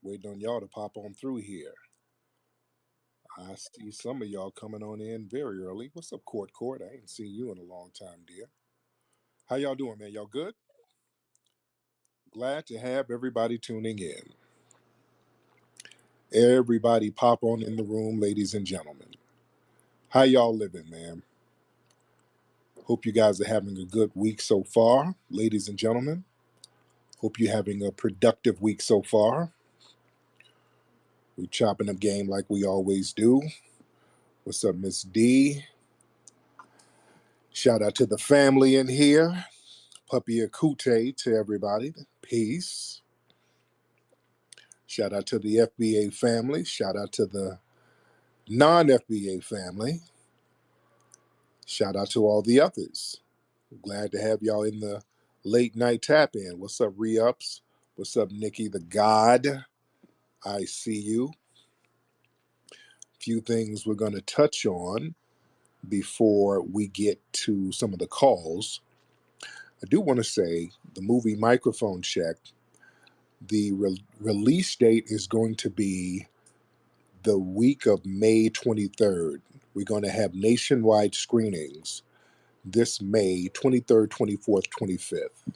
Waiting on y'all to pop on through here. I see some of y'all coming on in very early. What's up, Court? I ain't seen you in a long time, dear. How y'all doing, man? Y'all good? Glad to have everybody tuning in. Everybody pop on in the room, ladies and gentlemen. How y'all living, man? Hope you guys are having a good week so far, ladies and gentlemen. Hope you're having a productive week so far. We chopping up game like we always do. What's up, Miss D? Shout out to the family in here. Puppy Akute to everybody. Peace. Shout out to the FBA family. Shout out to the non FBA family. Shout out to all the others. Glad to have y'all in the late night tap in. What's up, Re Ups? What's up, Nikki the God? I see you. Few things we're going to touch on before we get to some of the calls. I do want to say the movie Microphone Check, the release date is going to be the week of May 23rd. We're going to have nationwide screenings this May 23rd, 24th, 25th.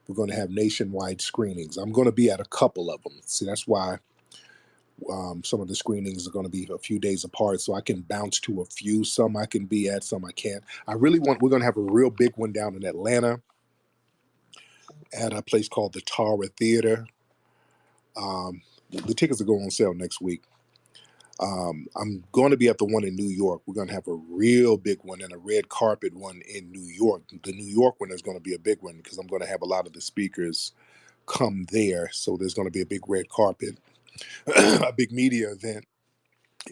We're going to have nationwide screenings. I'm going to be at a couple of them. See, that's why some of the screenings are going to be a few days apart, so I can bounce to a few. Some I can be at, some I can't. We're going to have a real big one down in Atlanta at a place called the Tara Theater. The tickets are going on sale next week. I'm going to be at the one in New York. We're going to have a real big one and a red carpet one in New York. The New York one is going to be a big one because I'm going to have a lot of the speakers come there. So there's going to be a big red carpet, a big media event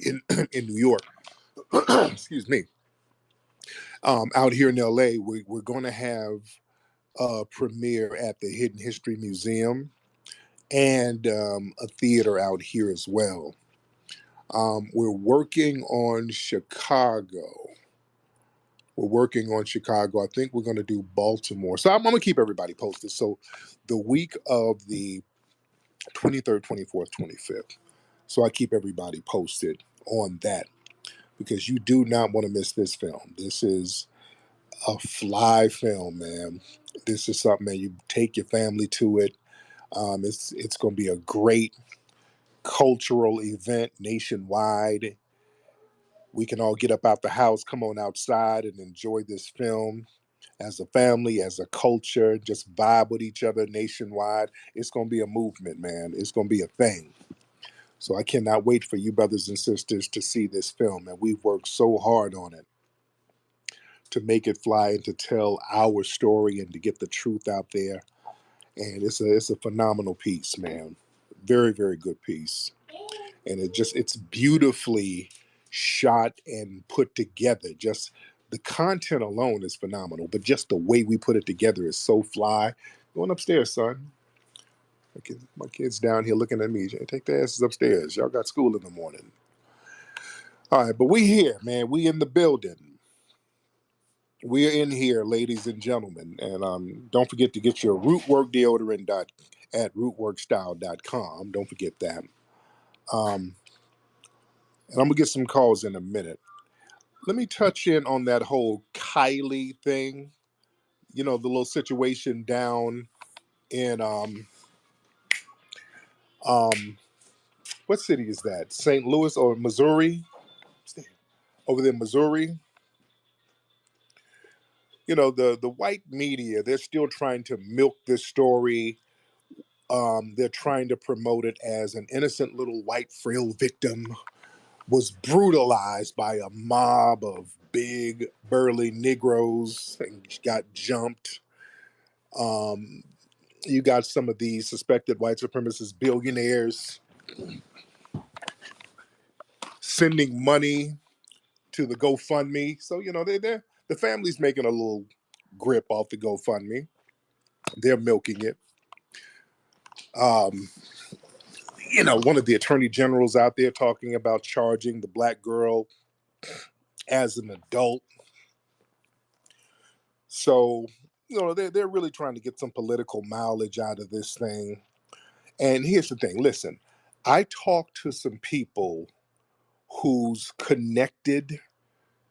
in in New York. Excuse me. Out here in LA, we're going to have a premiere at the Hidden History Museum and a theater out here as well. We're working on Chicago. I think we're going to do Baltimore. So I'm going to keep everybody posted. So the week of the 23rd, 24th, 25th. So I keep everybody posted on that because you do not want to miss this film. This is a fly film, man. This is something that you take your family to it. It's going to be a great cultural event nationwide. We can all get up out the house, come on outside, and enjoy this film as a family, as a culture, just vibe with each other nationwide. It's going to be a movement, man. It's going to be a thing. So I cannot wait for you brothers and sisters to see this film. And we've worked so hard on it to make it fly and to tell our story and to get the truth out there. And it's a phenomenal piece, man. Very, very good piece. And it's beautifully shot and put together. Just the content alone is phenomenal, but just the way we put it together is so fly. Going upstairs, son. My kids down here looking at me. Take their asses upstairs. Y'all got school in the morning. All right, but we here, man. We in the building. We are in here, ladies and gentlemen. And don't forget to get your Rootwork deodorant at rootworkstyle.com. Don't forget that. Um, and I'm going to get some calls in a minute. Let me touch in on that whole Kylie thing. You know, the little situation down in um what city is that? St. Louis or Missouri? Over there in Missouri. You know, the white media, they're still trying to milk this story. They're trying to promote it as an innocent little white frail victim was brutalized by a mob of big burly Negroes and got jumped. Um, you got some of these suspected white supremacist billionaires sending money to the GoFundMe. So, you know, the family's making a little grip off the GoFundMe. They're milking it. Um, you know, one of the attorney generals out there talking about charging the black girl as an adult. So, you know, they're really trying to get some political mileage out of this thing. And here's the thing, listen, I talked to some people who's connected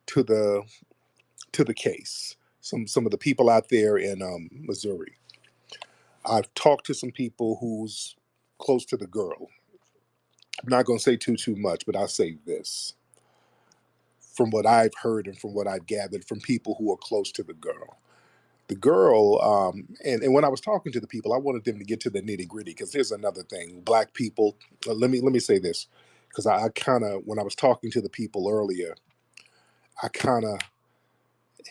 to the case. Some of the people out there in Missouri. I've talked to some people who's close to the girl. I'm not going to say too much, but I'll say this: from what I've heard and from what I've gathered from people who are close to the girl, and when I was talking to the people, I wanted them to get to the nitty gritty because here's another thing: black people. Let me say this because I kind of, when I was talking to the people earlier, I kind of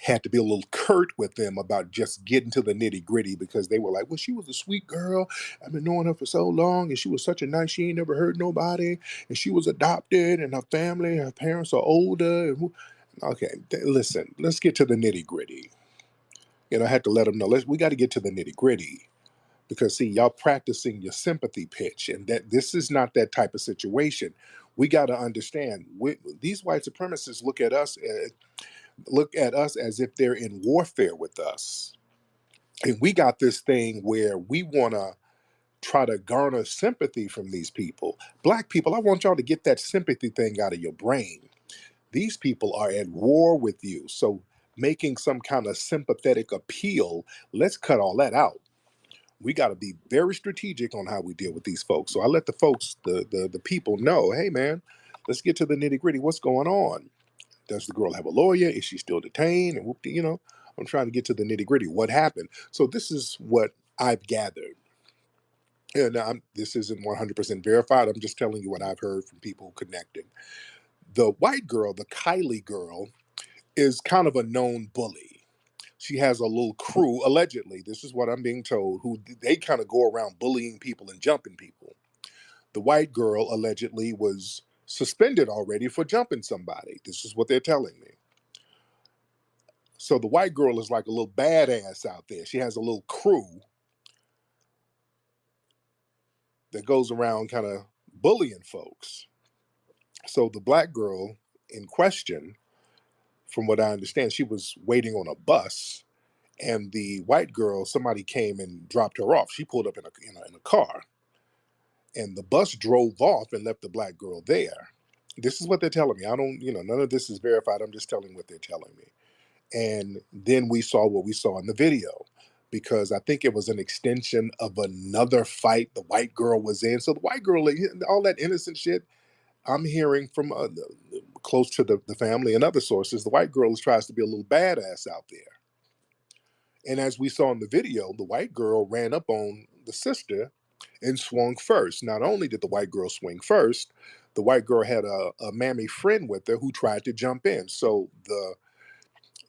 had to be a little curt with them about just getting to the nitty gritty because they were like, "Well, she was a sweet girl. I've been knowing her for so long, and she was such a nice. She ain't never hurt nobody, and she was adopted, and her family, her parents are older." Okay, listen, let's get to the nitty gritty. I had to let them know. We got to get to the nitty gritty because see, y'all practicing your sympathy pitch, and that this is not that type of situation. We got to understand. These white supremacists look at us as if they're in warfare with us. And we got this thing where we want to try to garner sympathy from these people. Black people, I want y'all to get that sympathy thing out of your brain. These people are at war with you. So making some kind of sympathetic appeal, let's cut all that out. We got to be very strategic on how we deal with these folks. So I let the folks, the people know, hey man, let's get to the nitty gritty. What's going on? Does the girl have a lawyer? Is she still detained? And I'm trying to get to the nitty gritty. What happened? So this is what I've gathered. And this isn't 100% verified. I'm just telling you what I've heard from people connected. The white girl, the Kylie girl, is kind of a known bully. She has a little crew, allegedly. This is what I'm being told, who they kind of go around bullying people and jumping people. The white girl allegedly was suspended already for jumping somebody. This is what they're telling me. So the white girl is like a little badass out there. She has a little crew that goes around kind of bullying folks. So the black girl in question, from what I understand, she was waiting on a bus, and the white girl, somebody came and dropped her off. She pulled up in a car, and the bus drove off and left the black girl there. This is what they're telling me. I don't, none of this is verified. I'm just telling what they're telling me. And then we saw what we saw in the video because I think it was an extension of another fight the white girl was in. So the white girl, all that innocent shit, I'm hearing from close to the family and other sources, the white girl tries to be a little badass out there. And as we saw in the video, the white girl ran up on the sister and swung first. Not only did the white girl swing first, the white girl had a mammy friend with her who tried to jump in. So the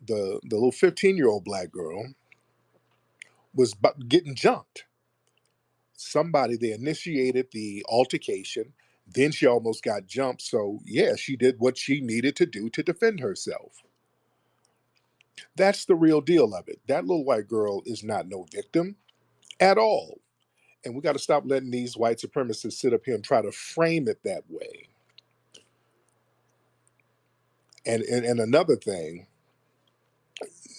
little 15-year-old black girl was getting jumped. Somebody, they initiated the altercation, then she almost got jumped. So yeah, she did what she needed to do to defend herself. That's the real deal of it. That little white girl is not no victim at all. And we got to stop letting these white supremacists sit up here and try to frame it that way. And another thing,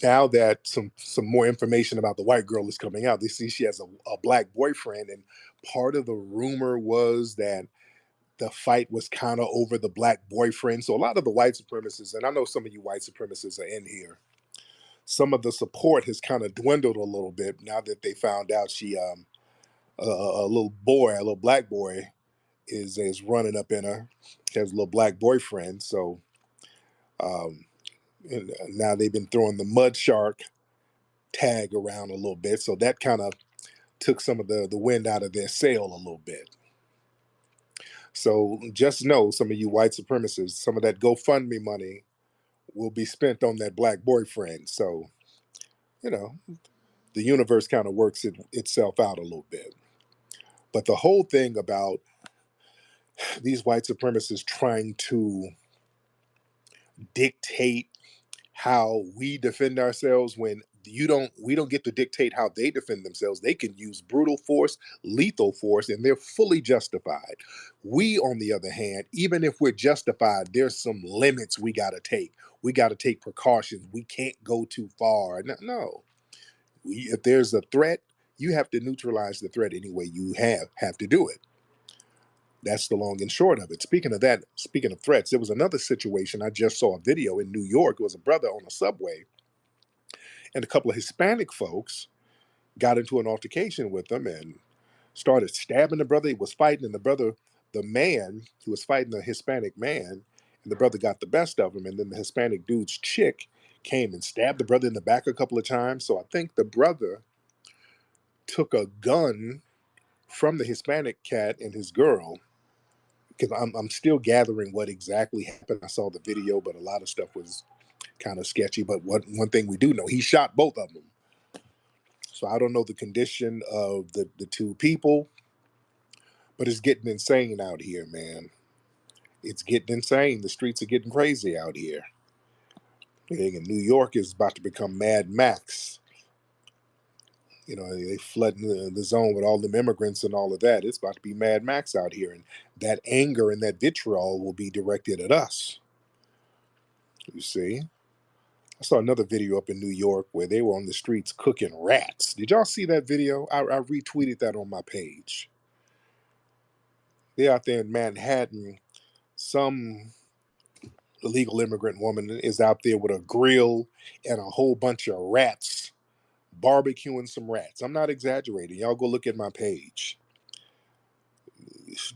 now that some more information about the white girl is coming out, they see she has a black boyfriend, and part of the rumor was that the fight was kind of over the black boyfriend. So a lot of the white supremacists, and I know some of you white supremacists are in here, some of the support has kind of dwindled a little bit now that they found out she a little boy, a little black boy, is running up in her. She has a little black boyfriend. So um, and now they've been throwing the mud shark tag around a little bit. So that kind of took some of the wind out of their sail a little bit. So just know, some of you white supremacists, some of that GoFundMe money will be spent on that black boyfriend. So, you know, the universe kind of works itself out a little bit. But the whole thing about these white supremacists trying to dictate how we defend ourselves, when we don't get to dictate how they defend themselves. They can use brutal force, lethal force, and they're fully justified. We, on the other hand, even if we're justified, there's some limits we got to take. We got to take precautions. We can't go too far. No, if there's a threat, you have to neutralize the threat any way you have to do it. That's the long and short of it. Speaking of that, speaking of threats, there was another situation. I just saw a video in New York. It was a brother on a subway, and a couple of Hispanic folks got into an altercation with them and started stabbing the brother. He was fighting, and the man, he was fighting the Hispanic man, and the brother got the best of him. And then the Hispanic dude's chick came and stabbed the brother in the back a couple of times. So I think the brother took a gun from the Hispanic cat and his girl, because I'm still gathering what exactly happened. I saw the video, but a lot of stuff was kind of sketchy. But one thing we do know, he shot both of them. So I don't know the condition of the two people, but it's getting insane out here, man. It's getting insane. The streets are getting crazy out here. And New York is about to become Mad Max. They flooding the zone with all the immigrants and all of that. It's about to be Mad Max out here, and that anger and that vitriol will be directed at us. You see, I saw another video up in New York where they were on the streets cooking rats. Did y'all see that video? I retweeted that on my page. They're out there in Manhattan. Some illegal immigrant woman is out there with a grill and a whole bunch of rats, barbecuing some rats. I'm not exaggerating. Y'all go look at my page.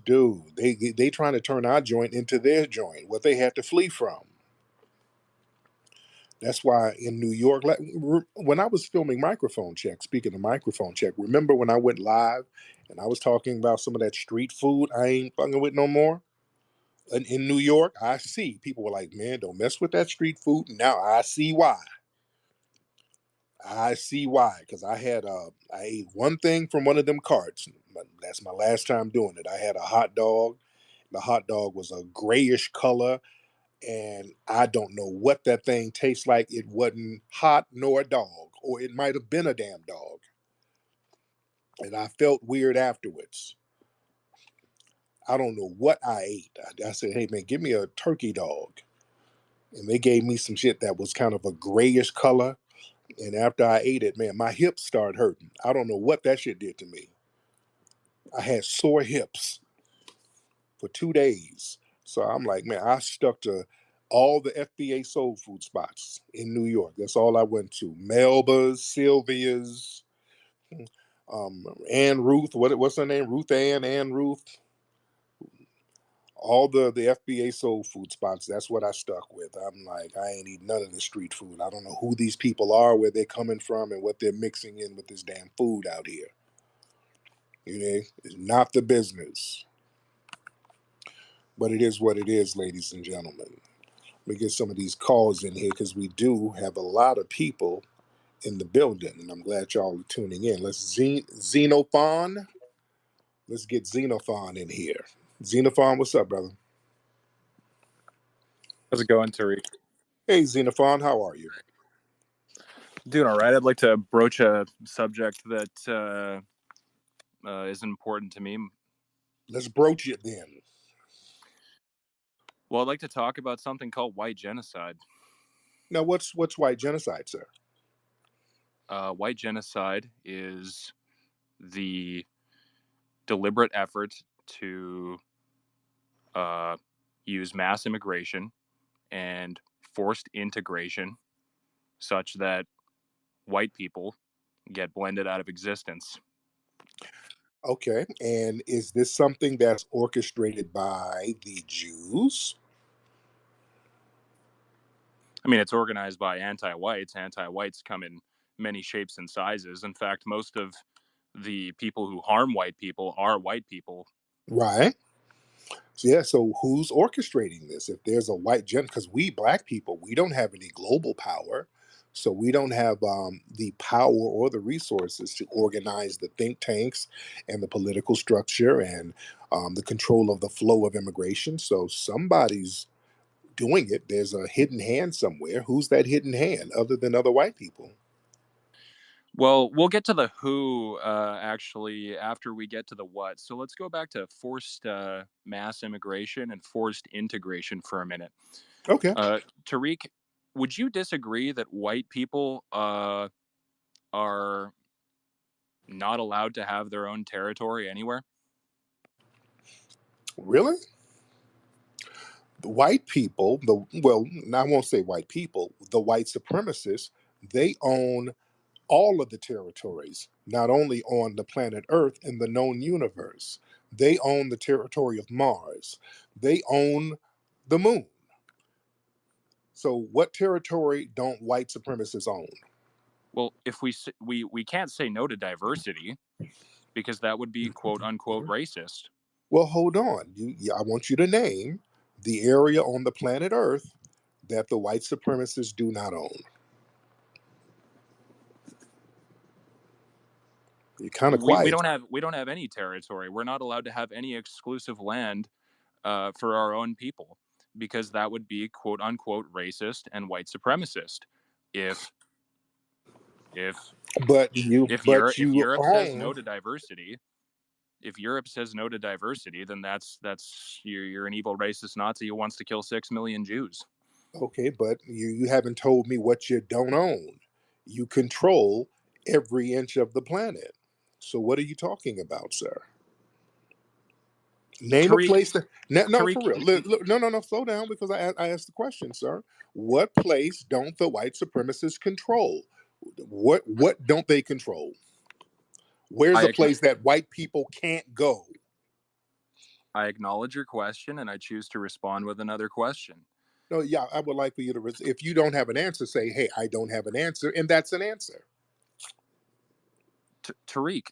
Dude, they trying to turn our joint into their joint, what they had to flee from. That's why in New York, like, when I was filming Microphone Check, speaking of Microphone Check, remember when I went live and I was talking about some of that street food I ain't fucking with no more? In New York, I see people were like, man, don't mess with that street food. Now I see why. I see why. Because I ate one thing from one of them carts. But that's my last time doing it. I had a hot dog. The hot dog was a grayish color, and I don't know what that thing tastes like. It wasn't hot nor a dog, or it might have been a damn dog. And I felt weird afterwards. I don't know what I ate. I said, hey man, give me a turkey dog. And they gave me some shit that was kind of a grayish color. And after I ate it, man, my hips started hurting. I don't know what that shit did to me. I had sore hips for 2 days. So I'm like, man, I stuck to all the FBA soul food spots in New York. That's all I went to. Melba's, Sylvia's, Ann Ruth. What's her name? Ann Ruth. All the FBA soul food spots. That's what I stuck with. I'm like, I ain't eating none of the street food. I don't know who these people are, where they're coming from, and what they're mixing in with this damn food out here. It's not the business, but it is what it is, ladies and gentlemen. Let me get some of these calls in here because we do have a lot of people in the building, and I'm glad y'all are tuning in. Xenophon. Let's get Xenophon in here. Xenophon, what's up, brother? How's it going, Tariq? Hey, Xenophon, how are you? Doing all right. I'd like to broach a subject that is important to me. Let's broach it then. Well, I'd like to talk about something called white genocide. Now, what's white genocide, sir? White genocide is the deliberate effort to use mass immigration and forced integration such that white people get blended out of existence. Okay, and is this something that's orchestrated by the Jews? I mean, it's organized by anti-whites. Anti-whites come in many shapes and sizes. In fact, most of the people who harm white people are white people. Right. Yeah, so who's orchestrating this? If there's a white gen, because we black people, we don't have any global power, so we don't have the power or the resources to organize the think tanks and the political structure and the control of the flow of immigration. So somebody's doing it. There's a hidden hand somewhere. Who's that hidden hand other than other white people? Well, we'll get to the who actually after we get to the what. So let's go back to forced mass immigration and forced integration for a minute. Okay. Tariq, would you disagree that white people are not allowed to have their own territory anywhere? Really? The white people, well, I won't say white people, the white supremacists, they own all of the territories, not only on the planet Earth in the known universe. They own the territory of Mars. They own the moon. So, what territory don't white supremacists own? Well, if we can't say no to diversity because that would be quote unquote racist. Well, hold on. I want you to name the area on the planet Earth that the white supremacists do not own. You're kind of We quiet. don't have any territory. We're not allowed to have any exclusive land for our own people because that would be quote unquote racist and white supremacist. If if But If you Europe says no own. to diversity, then that's you're an evil racist Nazi who wants to kill 6 million Jews. Okay, but you haven't told me what you don't own. You control every inch of the planet. So what are you talking about, sir? Name a Tariq, place that. No, no, Tariq, for real. No, no, no. Slow down because I asked the question, sir. What place don't the white supremacists control? What don't they control? Where's I a place that white people can't go? I acknowledge your question and I choose to respond with another question. No, yeah, I would like for you to. If you don't have an answer, say, "Hey, I don't have an answer," and that's an answer. Tariq,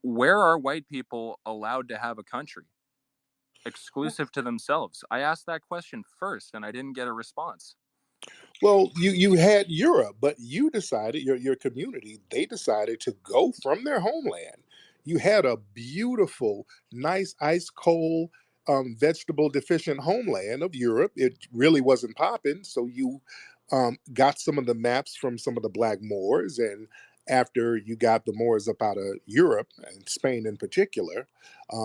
where are white people allowed to have a country exclusive to themselves? I asked that question first and I didn't get a response. Well, you had Europe, but you decided your community, they decided to go from their homeland. You had a beautiful, nice ice cold vegetable deficient homeland of Europe. It really wasn't popping, so you got some of the maps from some of the black Moors, and after you got the Moors up out of Europe and Spain in particular,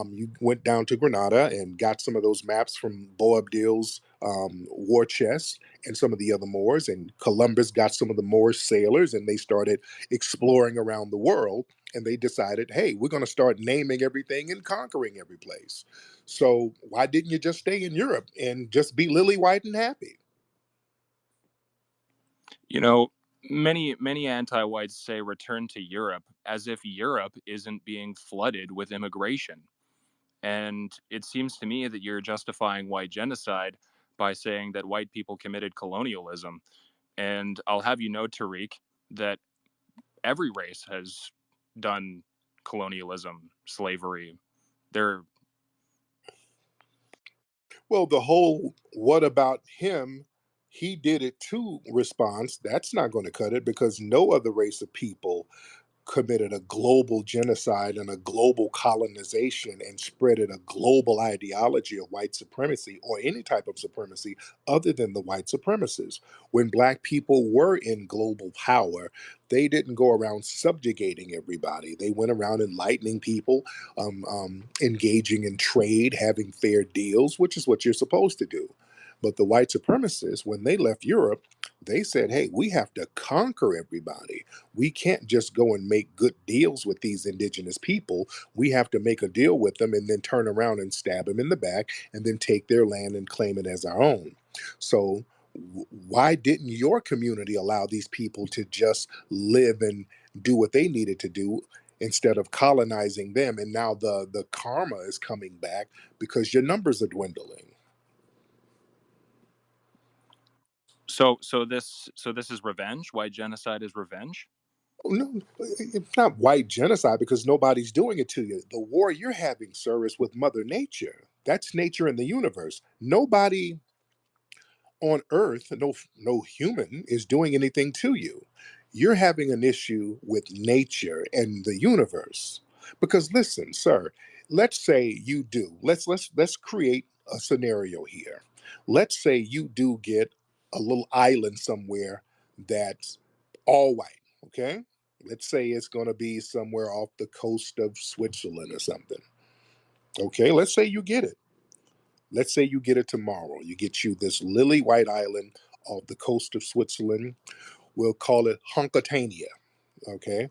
you went down to Granada and got some of those maps from Boabdil's war chest and some of the other Moors. And Columbus got some of the Moorish sailors and they started exploring around the world. And they decided, hey, we're going to start naming everything and conquering every place. So why didn't you just stay in Europe and just be lily white and happy? You know, many anti-whites say return to Europe as if Europe isn't being flooded with immigration. And it seems to me that you're justifying white genocide by saying that white people committed colonialism. And I'll have you know, Tariq, that every race has done colonialism, slavery. They're Well, the whole what about him? He did it too response, that's not going to cut it because no other race of people committed a global genocide and a global colonization and spreaded a global ideology of white supremacy or any type of supremacy other than the white supremacists. When black people were in global power, they didn't go around subjugating everybody. They went around enlightening people, engaging in trade, having fair deals, which is what you're supposed to do. But the white supremacists, when they left Europe, they said, hey, we have to conquer everybody. We can't just go and make good deals with these indigenous people. We have to make a deal with them and then turn around and stab them in the back and then take their land and claim it as our own. So, why didn't your community allow these people to just live and do what they needed to do instead of colonizing them? And now the karma is coming back because your numbers are dwindling. this is revenge. White genocide is revenge. No, it's not white genocide because nobody's doing it to you. The war you're having, sir, is with Mother Nature. That's nature in the universe. Nobody on earth, no human is doing anything to you. You're having an issue with nature and the universe. Because listen, sir, let's say you do. Let's create a scenario here. Let's say you do get a little island somewhere that's all white, okay? Let's say it's going to be somewhere off the coast of Switzerland or something. Okay, let's say you get it. Let's say you get it tomorrow. You get you this lily white island off the coast of Switzerland. We'll call it Hunkatania. Okay.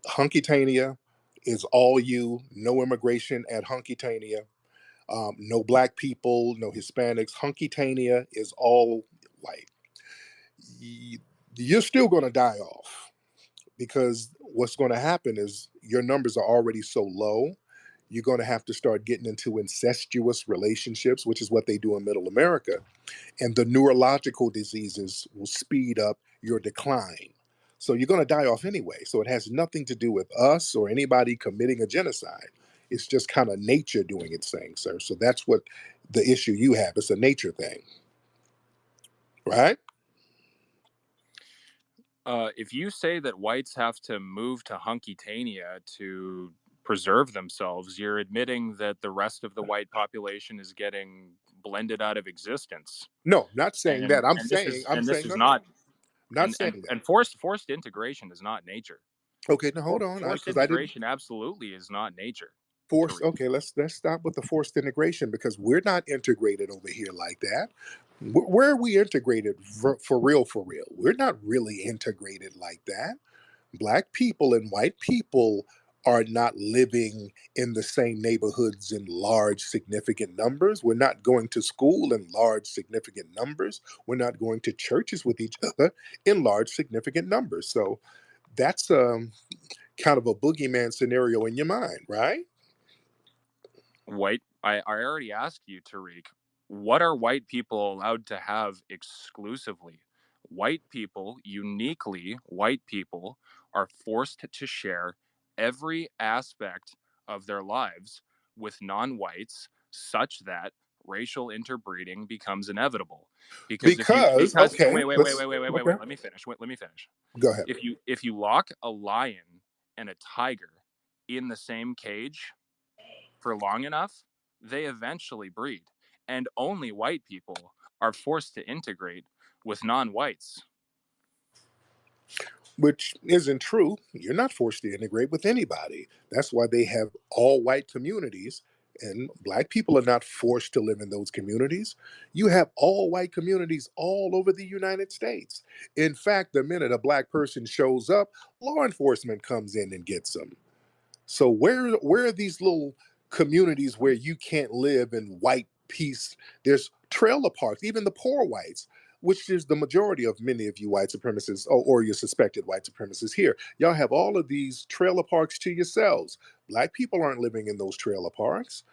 Hunky-tania is all you, no immigration at Hunky-tania, no black people, no Hispanics. Hunky-tania is all white. You're still going to die off because what's going to happen is your numbers are already so low. You're going to have to start getting into incestuous relationships, which is what they do in Middle America, and the neurological diseases will speed up your decline. So you're going to die off anyway. So it has nothing to do with us or anybody committing a genocide. It's just kind of nature doing its thing, sir. So that's what the issue you have. It's a nature thing, right? If you say that whites have to move to Hunky-tania to preserve themselves, you're admitting that the rest of the white population is getting blended out of existence. No, not saying And that. I'm and this saying, is I'm and this saying, is no, no, not not saying that. and forced integration is not nature. Okay, now hold on, Forced because I didn't integration absolutely is not nature, force. Tariq. Okay, let's stop with the forced integration because we're not integrated over here like that. Where are we integrated for real? For real, we're not really integrated like that. Black people and white people are not living in the same neighborhoods in large significant numbers. We're not going to school in large significant numbers. We're not going to churches with each other in large significant numbers. So that's kind of a boogeyman scenario in your mind, right? I already asked you, Tariq, what are white people allowed to have exclusively? White people, uniquely white people, are forced to share every aspect of their lives with non whites such that racial interbreeding becomes inevitable. Because if you, Because because, okay, let's okay. let me finish. Let me finish. Go ahead. If you lock a lion and a tiger in the same cage, for long enough, they eventually breed. And only white people are forced to integrate with non whites. Which isn't true. You're not forced to integrate with anybody. That's why they have all white communities, and black people are not forced to live in those communities. You have all white communities all over the United States. In fact, the minute a black person shows up, law enforcement comes in and gets them. So where are these little communities where you can't live in white peace? There's trailer parks, even the poor whites, which is the majority of many of you white supremacists or your suspected white supremacists here. Y'all have all of these trailer parks to yourselves. Black people aren't living in those trailer parks.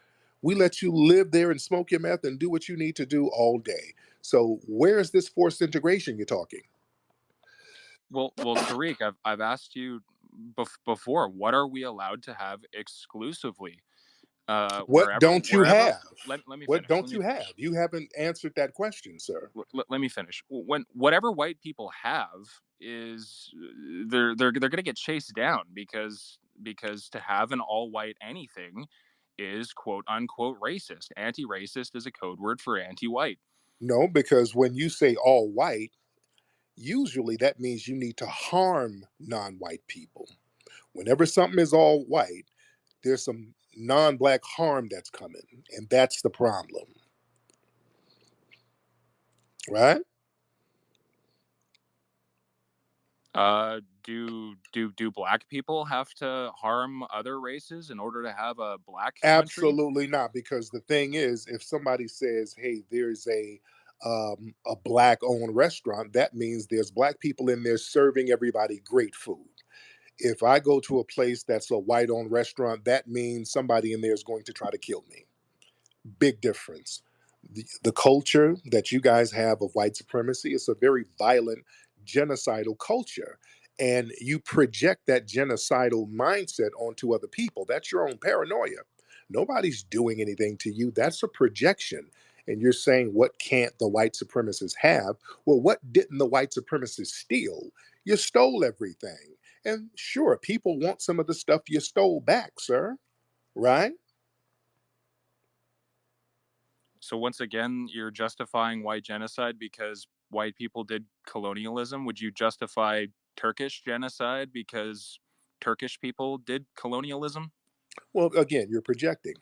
We let you live there and smoke your meth and do what you need to do all day. So where is this forced integration you're talking? Tariq, I've asked you before, what are we allowed to have exclusively? What don't you Wherever. have? Let me What finish. don't you have? You haven't answered that question, sir. Let me finish. When whatever white people have is they're going to get chased down because to have an all white anything is quote unquote racist. Anti-racist is a code word for anti-white. No, because when you say all white, usually that means you need to harm non white people. Whenever something is all white, there's some non black harm that's coming. And that's the problem, right? Do black people have to harm other races in order to have a black country? Absolutely not. Because the thing is, if somebody says, hey, there's a black owned restaurant, that means there's black people in there serving everybody great food. If I go to a place that's a white owned restaurant, that means somebody in there is going to try to kill me. Big difference. The culture that you guys have of white supremacy is a very violent, genocidal culture. And you project that genocidal mindset onto other people. That's your own paranoia. Nobody's doing anything to you. That's a projection. And you're saying, what can't the white supremacists have? Well, what didn't the white supremacists steal? You stole everything. And sure, people want some of the stuff you stole back, sir. Right? So once again, you're justifying white genocide because white people did colonialism. Would you justify Turkish genocide because Turkish people did colonialism? Well, again, you're projecting.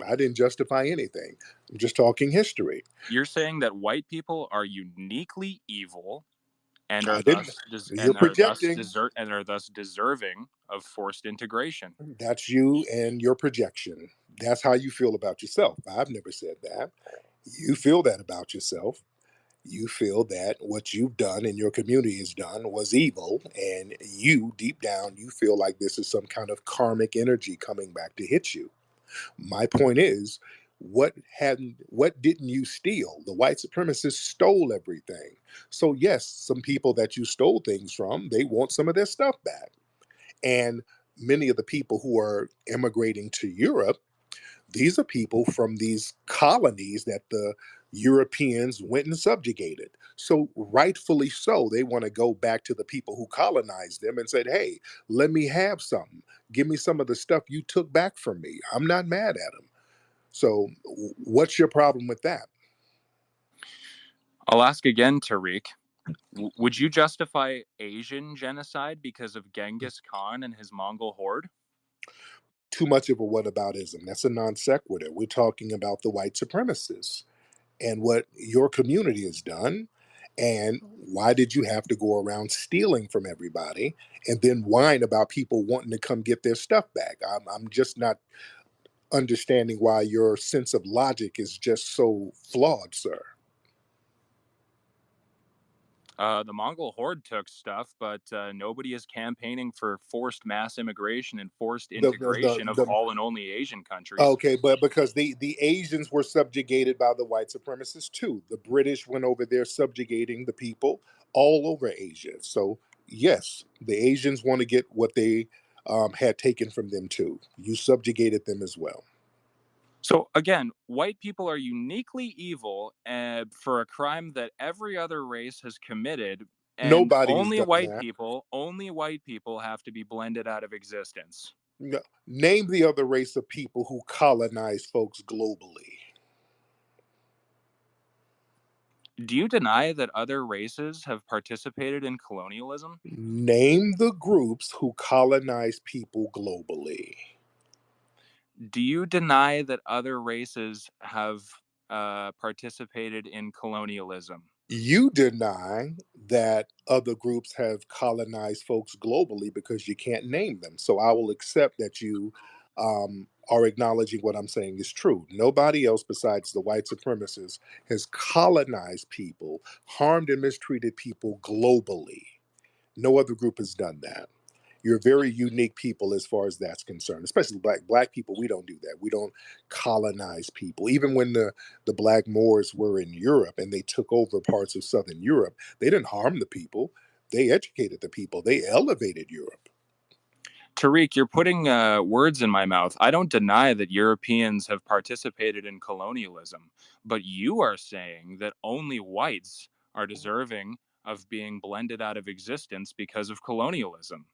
I didn't justify anything. I'm just talking history. You're saying that white people are uniquely evil and I didn't. You're projecting. are thus deserving of forced integration. That's you and your projection. That's how you feel about yourself. I've never said that. You feel that about yourself. You feel that what you've done and your community has done was evil, and you, deep down, you feel like this is some kind of karmic energy coming back to hit you. My point is, what didn't you steal? The white supremacists stole everything. So yes, some people that you stole things from, they want some of their stuff back. And many of the people who are immigrating to Europe, these are people from these colonies that the Europeans went and subjugated. So, rightfully so, they want to go back to the people who colonized them and said, hey, let me have some. Give me some of the stuff you took back from me. I'm not mad at them. So, what's your problem with that? I'll ask again, Tariq. Would you justify Asian genocide because of Genghis Khan and his Mongol horde? Too much of a whataboutism. That's a non sequitur. We're talking about the white supremacists and what your community has done. And why did you have to go around stealing from everybody and then whine about people wanting to come get their stuff back? I'm just not understanding why your sense of logic is just so flawed, sir. The Mongol horde took stuff, but nobody is campaigning for forced mass immigration and forced integration of The all and only Asian countries. Okay, but because the Asians were subjugated by the white supremacists too. The British went over there subjugating the people all over Asia. So yes, the Asians want to get what they had taken from them too. You subjugated them as well. So again, white people are uniquely evil for a crime that every other race has committed, and Nobody has done that. only white people have to be blended out of existence. Name the other race of people who colonized folks globally. Do you deny that other races have participated in colonialism? Name the groups who colonized people globally. Do you deny that other races have participated in colonialism? You deny that other groups have colonized folks globally because you can't name them. So I will accept that you are acknowledging what I'm saying is true. Nobody else besides the white supremacists has colonized people, harmed and mistreated people globally. No other group has done that. You're very unique people as far as that's concerned, especially black people. We don't do that. We don't colonize people. Even when the black Moors were in Europe and they took over parts of southern Europe, they didn't harm the people. They educated the people. They elevated Europe. Tariq, you're putting words in my mouth. I don't deny that Europeans have participated in colonialism, but you are saying that only whites are deserving of being blended out of existence because of colonialism.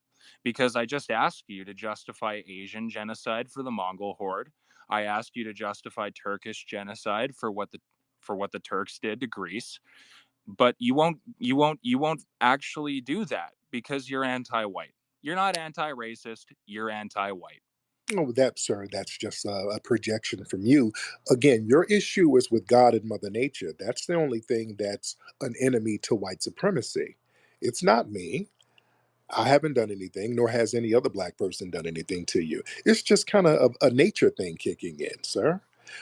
Because I just asked you to justify Asian genocide for the Mongol horde. I asked you to justify Turkish genocide for what the Turks did to Greece, but you won't actually do that because you're anti-white. You're not anti-racist, you're anti-white. Oh, that, sir, that's just a projection from you. Again, your issue is with God and Mother Nature. That's the only thing that's an enemy to white supremacy. It's not me. I haven't done anything, nor has any other black person done anything to you. It's just kind of a nature thing kicking in, sir,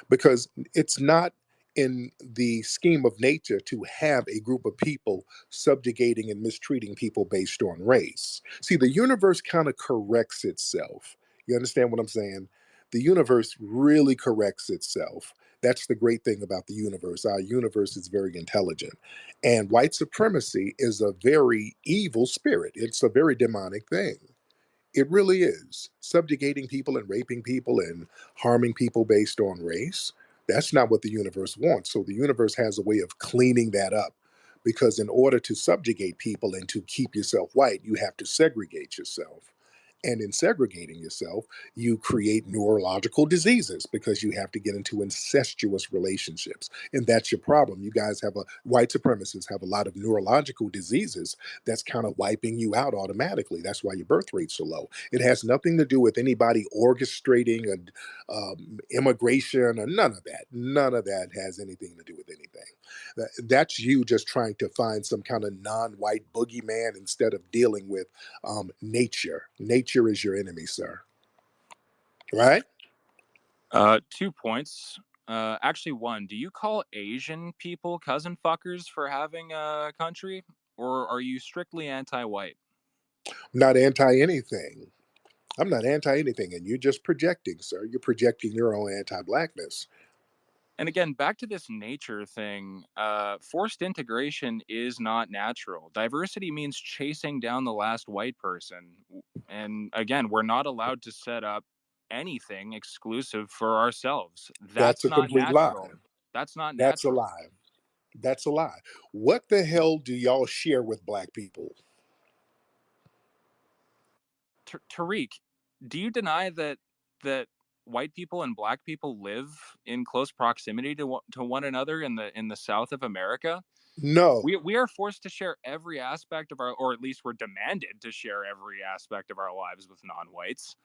because it's not in the scheme of nature to have a group of people subjugating and mistreating people based on race. See, the universe kind of corrects itself. You understand what I'm saying? The universe really corrects itself. That's the great thing about the universe. Our universe is very intelligent. And white supremacy is a very evil spirit. It's a very demonic thing. It really is. Subjugating people and raping people and harming people based on race. That's not what the universe wants. So the universe has a way of cleaning that up. Because in order to subjugate people and to keep yourself white, you have to segregate yourself. And in segregating yourself, you create neurological diseases because you have to get into incestuous relationships. And that's your problem. You guys have white supremacists have a lot of neurological diseases that's kind of wiping you out automatically. That's why your birth rate's so low. It has nothing to do with anybody orchestrating immigration or none of that. None of that has anything to do with anything. That's you just trying to find some kind of non-white boogeyman instead of dealing with nature. Nature is your enemy, sir. Right? 2 points. Actually, one. Do you call Asian people cousin fuckers for having a country, or are you strictly anti-white? I'm not anti anything. I'm not anti anything, and you're just projecting, sir. You're projecting your own anti-blackness. And again, back to this nature thing. Forced integration is not natural. Diversity means chasing down the last white person. And again, we're not allowed to set up anything exclusive for ourselves. That's That's a not complete lie. natural. That's not That's a natural. lie. That's a lie. What the hell do y'all share with black people? Tariq, do you deny that white people and black people live in close proximity to one another in the South of America? No, We are forced to share every aspect of our, or at least we're demanded to share every aspect of our lives with non-whites.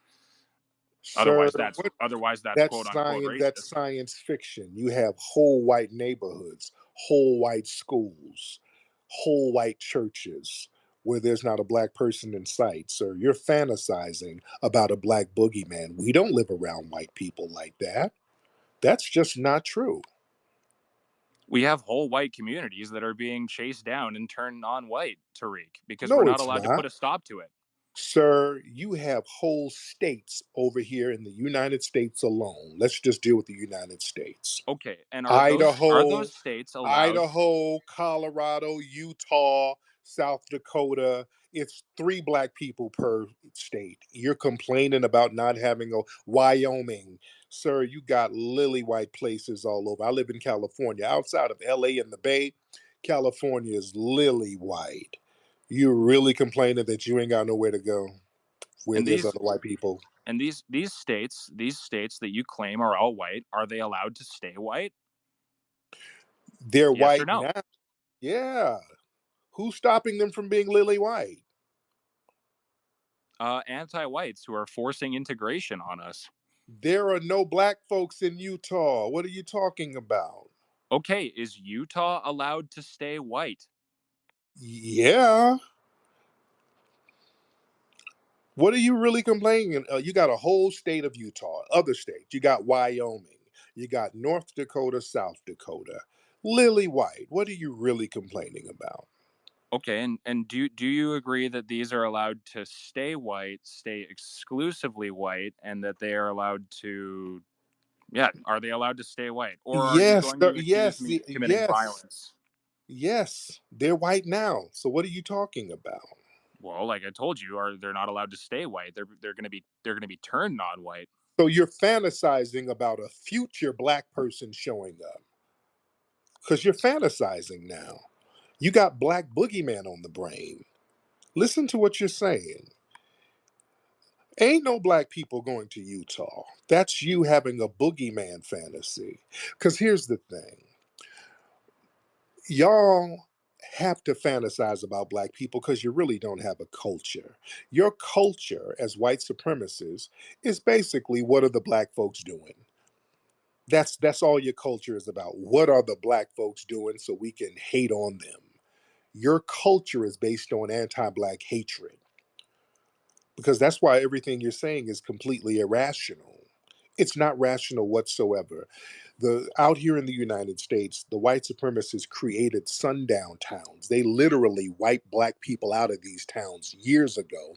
sir. Otherwise that's quote That's unquote science. That's racist. science fiction. You have whole white neighborhoods, whole white schools, whole white churches where there's not a black person in sight. Sir, you're fantasizing about a black boogeyman. We don't live around white people like that. That's just not true. We have whole white communities that are being chased down and turned non-white, Tariq, because we're No, not it's allowed to not. put a stop to it. Sir, you have whole states over here in the United States alone. Let's just deal with the United States. Okay, and are Idaho, those states allowed? Idaho, Colorado, Utah, South Dakota. It's three black people per state. You're complaining about not having a Wyoming. Sir, you got lily white places all over. I live in California. Outside of LA and the Bay, California is lily white. You're really complaining that you ain't got nowhere to go where And there's other white people. these states that you claim are all white, are they allowed to stay white? They're Yes or white no? now. Yeah. Who's stopping them from being lily white? Anti-whites who are forcing integration on us. There are no black folks in Utah. What are you talking about? Okay, is Utah allowed to stay white? Yeah. What are you really complaining? You got a whole state of Utah, other states. You got Wyoming. You got North Dakota, South Dakota. Lily white. What are you really complaining about? Okay, and do you agree that these are allowed to stay white, stay exclusively white, and that they are allowed to, yeah, are they allowed to stay white? Or are you Yes, going to accuse yes, me of committing yes, violence? yes. They're white now. So what are you talking about? Well, like I told you, are they're not allowed to stay white. They're gonna be turned non-white. So you're fantasizing about a future black person showing up because you're fantasizing now. You got black boogeyman on the brain. Listen to what you're saying. Ain't no black people going to Utah. That's you having a boogeyman fantasy. Because here's the thing, y'all have to fantasize about black people because you really don't have a culture. Your culture as white supremacists is basically what are the black folks doing? That's all your culture is about. What are the black folks doing so we can hate on them? Your culture is based on anti-black hatred because that's why everything you're saying is completely irrational. It's not rational whatsoever. The out here in the United States, the white supremacists created sundown towns. They literally wiped black people out of these towns years ago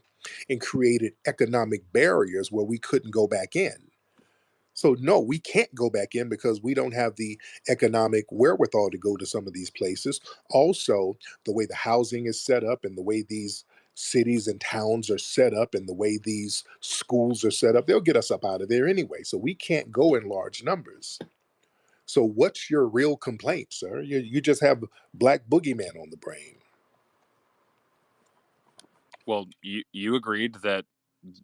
and created economic barriers where we couldn't go back in. So no, we can't go back in because we don't have the economic wherewithal to go to some of these places. Also, the way the housing is set up and the way these cities and towns are set up and the way these schools are set up, they'll get us up out of there anyway. So we can't go in large numbers. So what's your real complaint, sir? You just have black boogeyman on the brain. Well, you agreed that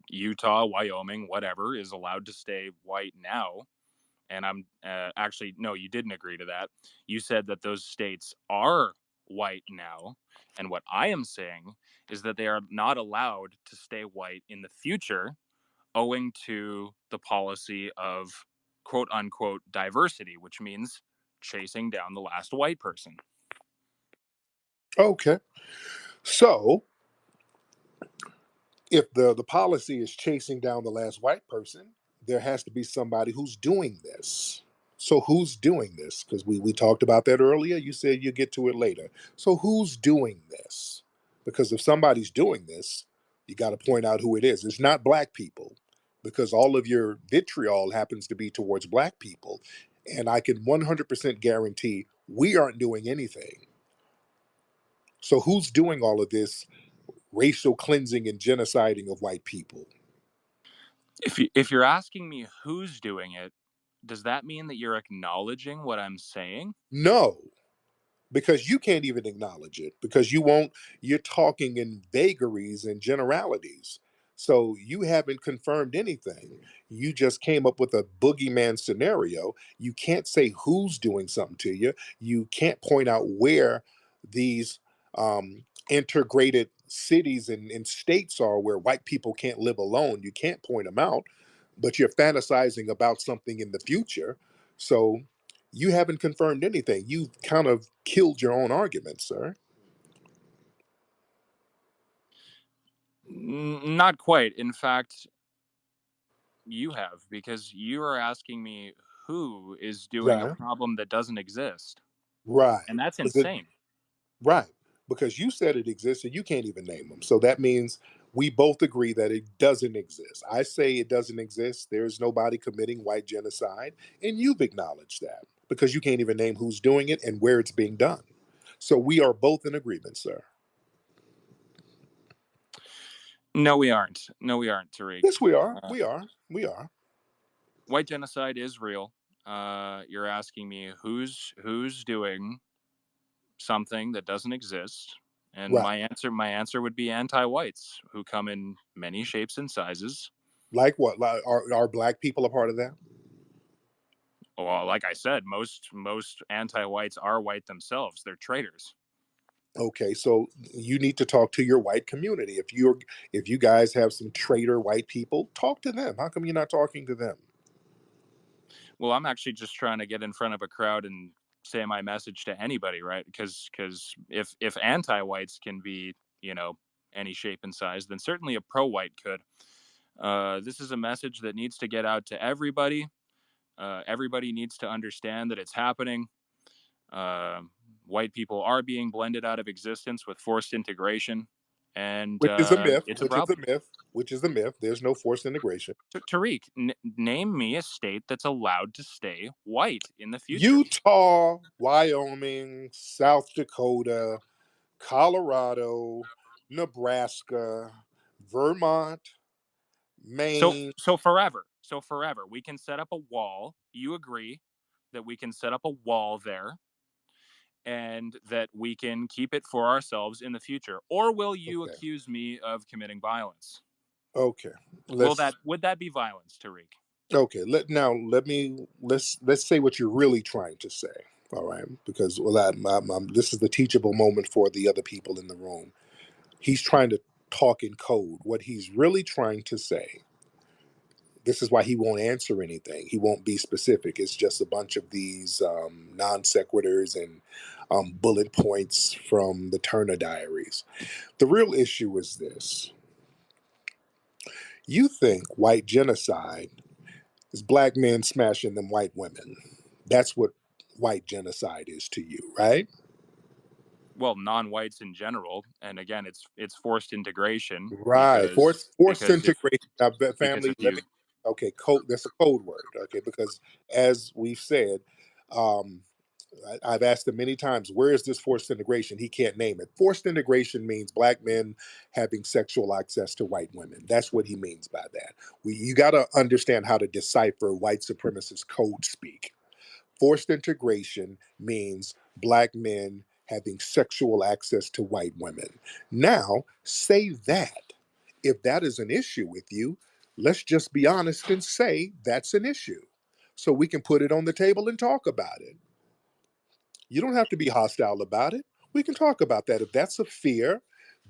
Utah, Wyoming, whatever, is allowed to stay white now. And I'm actually, no, you didn't agree to that. You said that those states are white now. And what I am saying is that they are not allowed to stay white in the future owing to the policy of quote unquote diversity, which means chasing down the last white person. Okay. So if the policy is chasing down the last white person, there has to be somebody who's doing this. So who's doing this? Because we talked about that earlier. You said you get to it later. So who's doing this? Because if somebody's doing this, you got to point out who it is. It's not black people, because all of your vitriol happens to be towards black people. And I can 100% guarantee we aren't doing anything. So who's doing all of this racial cleansing and genociding of white people? If you're asking me who's doing it, does that mean that you're acknowledging what I'm saying? No, because you can't even acknowledge it, because you won't. You're talking in vagaries and generalities, so you haven't confirmed anything. You just came up with a boogeyman scenario. You can't say who's doing something to you. You can't point out where these integrated cities and states are where white people can't live alone. You can't point them out, but you're fantasizing about something in the future. So you haven't confirmed anything. You've kind of killed your own argument, sir. Not quite. In fact, you have, because you are asking me who is doing a Right. problem that doesn't exist. And Right. that's Because insane. right. Because you said it exists and you can't even name them. So that means we both agree that it doesn't exist. I say it doesn't exist. There's nobody committing white genocide. And you've acknowledged that because you can't even name who's doing it and where it's being done. So we are both in agreement, sir. No, we aren't. No, we aren't, Tariq. Yes, we are. Uh, We are. We are. White genocide is real. You're asking me who's doing something that doesn't exist, and Right. my answer would be anti-whites, who come in many shapes and sizes. Like what? Like, are black people a part of that? Well, like I said, most anti-whites are white themselves. They're traitors. Okay, so you need to talk to your white community. If you guys have some traitor white people, talk to them. How come you're not talking to them? Well, I'm actually just trying to get in front of a crowd and say my message to anybody, right? Because if anti-whites can be, you know, any shape and size, then certainly a pro-white could. This is a message that needs to get out to everybody. Everybody needs to understand that it's happening. Uh, White people are being blended out of existence with forced integration, and Which is a myth. it's a Which is a problem. myth. Which is a myth. There's no forced integration. Tariq, name me a state that's allowed to stay white in the future. Utah, Wyoming, South Dakota, Colorado, Nebraska, Vermont, So Maine. so forever, we can set up a wall. You agree that we can set up a wall there, and that we can keep it for ourselves in the future? Or will you Okay. accuse me of committing violence? Okay. Will Let's that would that be violence, Tariq? Okay, let's say what you're really trying to say. All right, because this is the teachable moment for the other people in the room. He's trying to talk in code. What he's really trying to say. This is why he won't answer anything. He won't be specific. It's just a bunch of these non sequiturs and bullet points from the Turner Diaries. The real issue is this: you think white genocide is black men smashing them white women. That's what white genocide is to you, right? Well, non-whites in general, and again, it's forced integration, Right. because Forced because if integration. Now, because family, if let you me. Okay, code. That's a code word. Okay, because as we've said, um, I've asked him many times, where is this forced integration? He can't name it. Forced integration means black men having sexual access to white women. That's what he means by that. You got to understand how to decipher white supremacist code speak. Forced integration means black men having sexual access to white women. Now, say that. If that is an issue with you, let's just be honest and say that's an issue. So we can put it on the table and talk about it. You don't have to be hostile about it. We can talk about that. If that's a fear,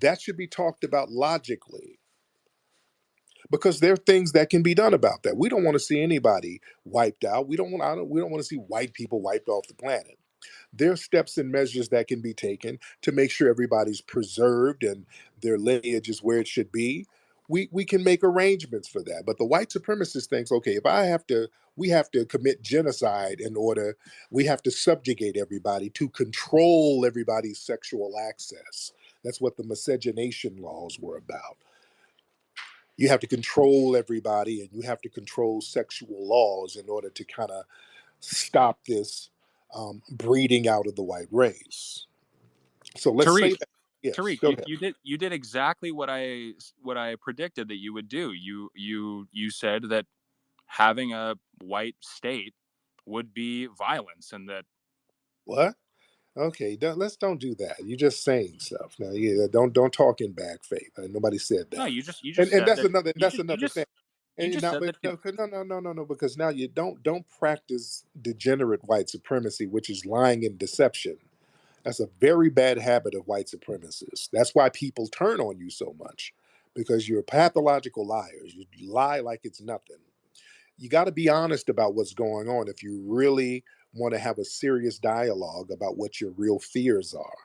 that should be talked about logically. because there are things that can be done about that. We don't want to see anybody wiped out. We don't want to see white people wiped off the planet. There are steps and measures that can be taken to make sure everybody's preserved and their lineage is where it should be. We can make arrangements for that. But the white supremacist thinks, okay, if I have to, we have to commit genocide in order, we have to subjugate everybody to control everybody's sexual access. That's what the miscegenation laws were about. You have to control everybody and you have to control sexual laws in order to kind of stop this breeding out of the white race. So let's Tariq, say that. Yes, Tariq, go ahead. you did exactly what I predicted that you would do. You said that having a white state would be violence, and that What? Okay, let's don't do that. You're just saying stuff now. Yeah, don't talk in bad faith. Nobody said no, that. you And just and said that's that another that's another thing. you And just now, said but that no, no, because now you don't practice degenerate white supremacy, which is lying and deception. That's a very bad habit of white supremacists. That's why people turn on you so much, because you're pathological liars. You lie like it's nothing. You got to be honest about what's going on if you really want to have a serious dialogue about what your real fears are.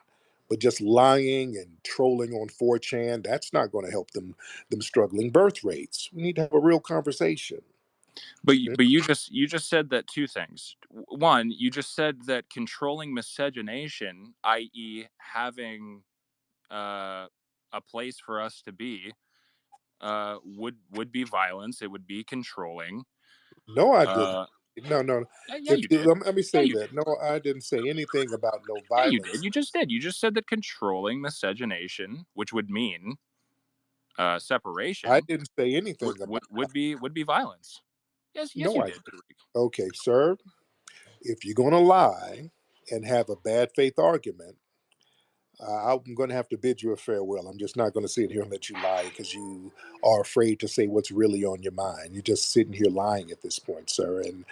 But just lying and trolling on 4chan, that's not going to help them struggling birth rates. We need to have a real conversation. but you just said that two things. One, you just said that controlling miscegenation, i.e., having a place for us to be, would be violence. It would be controlling. No, I didn't. Uh, No, no. yeah, If you you, did. let me Yeah, say you that. did. No, I didn't say anything about no Yeah, you did. violence. You just did. You just said that controlling miscegenation, which would mean I separation, didn't say anything about that. would be violence. Yes, No, you I did, didn't. Tariq. Okay, sir. If you're going to lie and have a bad faith argument, I'm going to have to bid you a farewell. I'm just not going to sit here and let you lie because you are afraid to say what's really on your mind. You're just sitting here lying at this point, sir, and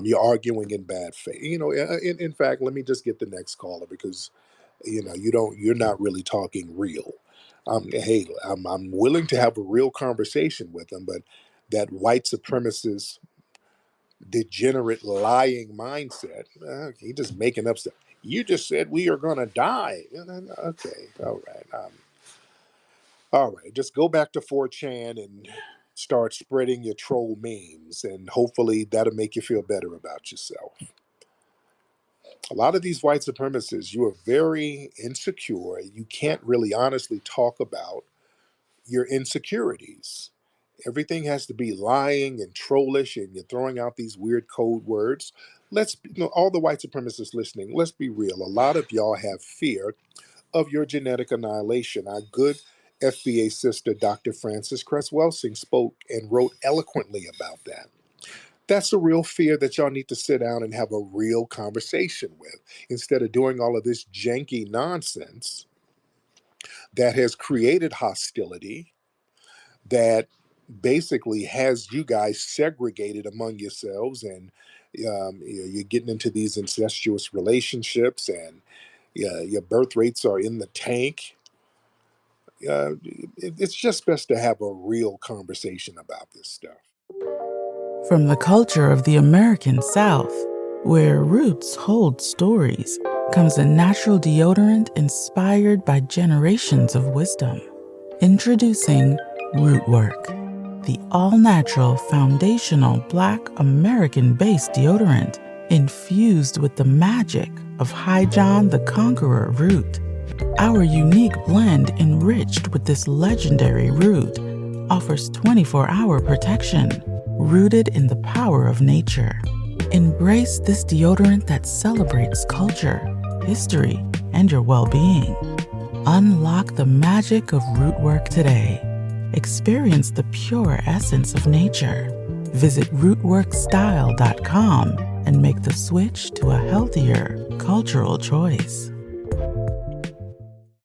you're arguing in bad faith. In fact, let me just get the next caller because you're not really talking real. Hey, I'm willing to have a real conversation with them, but that white supremacist degenerate lying mindset. He just making up stuff. You just said we are gonna die. Okay, all right. Just go back to 4chan and start spreading your troll memes, and hopefully that'll make you feel better about yourself. A lot of these white supremacists, you are very insecure. You can't really honestly talk about your insecurities. Everything has to be lying and trollish, and you're throwing out these weird code words. All the white supremacists listening, let's be real. A lot of y'all have fear of your genetic annihilation. Our good FBA sister, Dr. Frances Cress Welsing, spoke and wrote eloquently about that. That's a real fear that y'all need to sit down and have a real conversation with instead of doing all of this janky nonsense that has created hostility, that basically has you guys segregated among yourselves, and you're getting into these incestuous relationships, and your birth rates are in the tank. It's just best to have a real conversation about this stuff. From the culture of the American South, where roots hold stories, comes a natural deodorant inspired by generations of wisdom. Introducing Rootwork, the all-natural foundational Black American-based deodorant infused with the magic of High John the Conqueror root. Our unique blend, enriched with this legendary root, offers 24-hour protection, rooted in the power of nature. Embrace this deodorant that celebrates culture, history, and your well-being. Unlock the magic of Rootwork today. Experience the pure essence of nature. Visit rootworkstyle.com and make the switch to a healthier cultural choice.